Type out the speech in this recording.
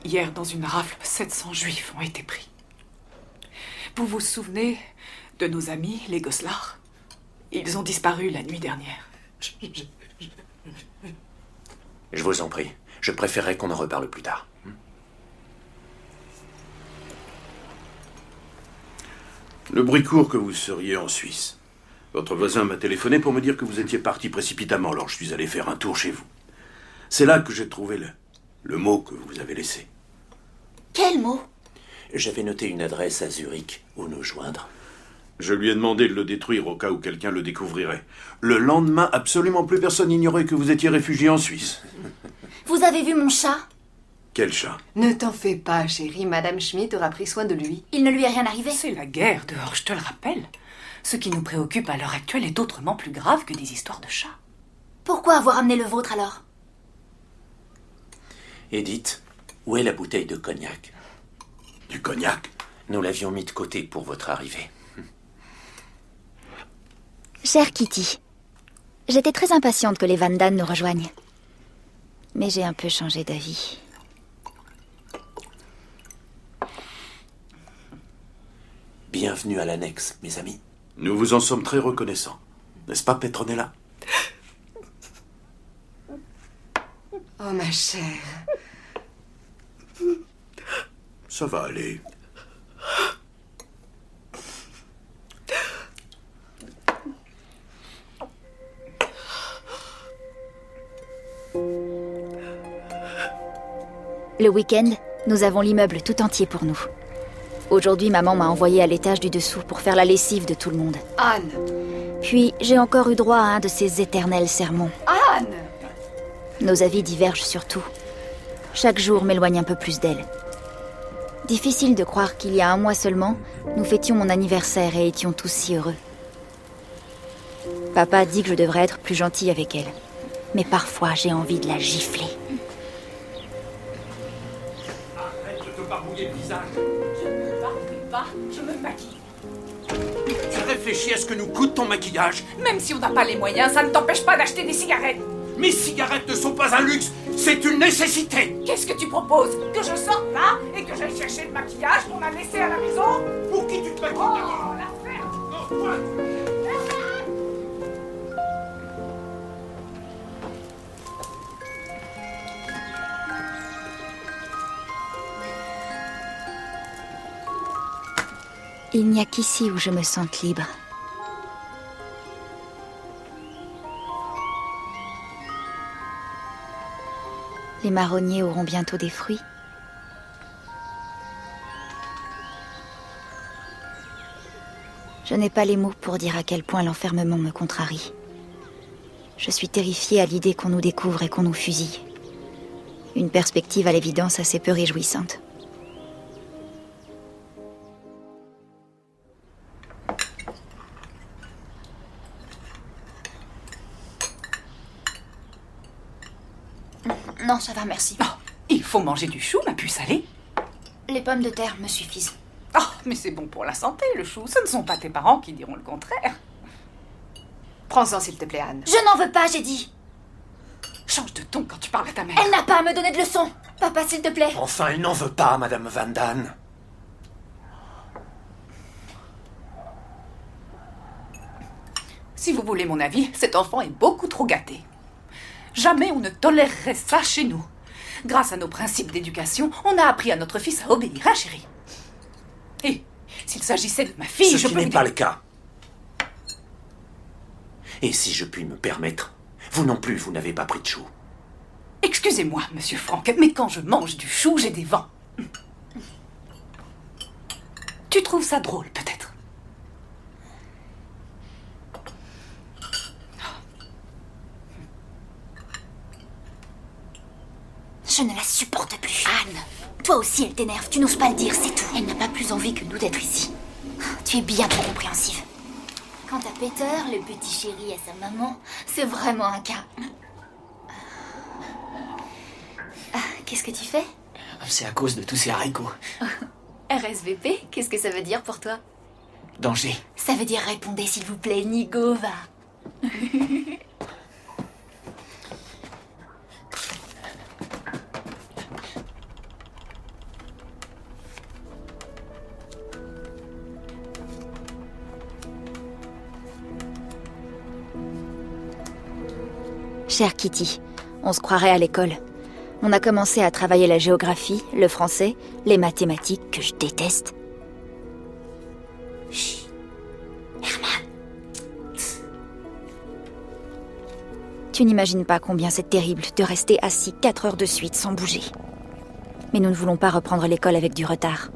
Hier, dans une rafle, 700 juifs ont été pris. Vous vous souvenez de nos amis, les Goslar? Ils ont disparu la nuit dernière. Je vous en prie. Je préférerais qu'on en reparle plus tard. Le bruit court que vous seriez en Suisse. Votre voisin m'a téléphoné pour me dire que vous étiez parti précipitamment, alors je suis allé faire un tour chez vous. C'est là que j'ai trouvé le mot que vous avez laissé. Quel mot? J'avais noté une adresse à Zurich où nous joindre. Je lui ai demandé de le détruire au cas où quelqu'un le découvrirait. Le lendemain, absolument plus personne n'ignorait que vous étiez réfugié en Suisse. Vous avez vu mon chat? Quel chat? Ne t'en fais pas, chérie. Madame Schmidt aura pris soin de lui. Il ne lui est rien arrivé. C'est la guerre dehors, je te le rappelle. Ce qui nous préoccupe à l'heure actuelle est autrement plus grave que des histoires de chats. Pourquoi avoir amené le vôtre alors? Edith, où est la bouteille de cognac? Du cognac? Nous l'avions mis de côté pour votre arrivée. Chère Kitty, j'étais très impatiente que les Van Damme nous rejoignent. Mais j'ai un peu changé d'avis. Bienvenue à l'annexe, mes amis. Nous vous en sommes très reconnaissants. N'est-ce pas, Petronella? Oh, ma chère. Ça va aller. Le week-end, nous avons l'immeuble tout entier pour nous. Aujourd'hui, maman m'a envoyé à l'étage du dessous pour faire la lessive de tout le monde. Anne! Puis, j'ai encore eu droit à un de ces éternels sermons. Anne! Nos avis divergent sur tout. Chaque jour m'éloigne un peu plus d'elle. Difficile de croire qu'il y a un mois seulement, nous fêtions mon anniversaire et étions tous si heureux. Papa dit que je devrais être plus gentille avec elle. Mais parfois, j'ai envie de la gifler. Arrête de te barbouiller le visage. Je ne me barbouille pas, je me maquille. Tu réfléchis à ce que nous coûte ton maquillage? Même si on n'a pas les moyens, ça ne t'empêche pas d'acheter des cigarettes. Mes cigarettes ne sont pas un luxe, c'est une nécessité. Qu'est-ce que tu proposes? Que je sorte là et que j'aille chercher le maquillage qu'on a laissé à la maison? Pour qui tu te maquilles Oh, l'affaire! Non, toi. Il n'y a qu'ici où je me sente libre. Les marronniers auront bientôt des fruits. Je n'ai pas les mots pour dire à quel point l'enfermement me contrarie. Je suis terrifiée à l'idée qu'on nous découvre et qu'on nous fusille. Une perspective à l'évidence assez peu réjouissante. Non, ça va, merci. Oh, il faut manger du chou, ma puce salée. Les pommes de terre me suffisent. Oh, mais c'est bon pour la santé, le chou. Ce ne sont pas tes parents qui diront le contraire. Prends-en, s'il te plaît, Anne. Je n'en veux pas, j'ai dit. Change de ton quand tu parles à ta mère. Elle n'a pas à me donner de leçons. Papa, s'il te plaît. Enfin, elle n'en veut pas, Madame Van Damme. Si vous voulez mon avis, cet enfant est beaucoup trop gâté. Jamais on ne tolérerait ça chez nous. Grâce à nos principes d'éducation, on a appris à notre fils à obéir, hein, chérie? Et s'il s'agissait de ma fille, Ce je qui peux n'est vous pas dire... le cas. Et si je puis me permettre, vous non plus, vous n'avez pas pris de chou. Excusez-moi, monsieur Franck, mais quand je mange du chou, j'ai des vents. Tu trouves ça drôle, peut-être? Je ne la supporte plus. Anne, toi aussi, elle t'énerve. Tu n'oses pas le dire, c'est tout. Elle n'a pas plus envie que nous d'être ici. Tu es bien trop compréhensive. Quant à Peter, le petit chéri à sa maman, c'est vraiment un cas. Qu'est-ce que tu fais? C'est à cause de tous ces haricots. RSVP, qu'est-ce que ça veut dire pour toi? Danger. Ça veut dire répondez s'il vous plaît, Nigova. Chère Kitty, on se croirait à l'école. On a commencé à travailler la géographie, le français, les mathématiques, que je déteste. Chut. Herman. Tu n'imagines pas combien c'est terrible de rester assis 4 heures de suite sans bouger. Mais nous ne voulons pas reprendre l'école avec du retard.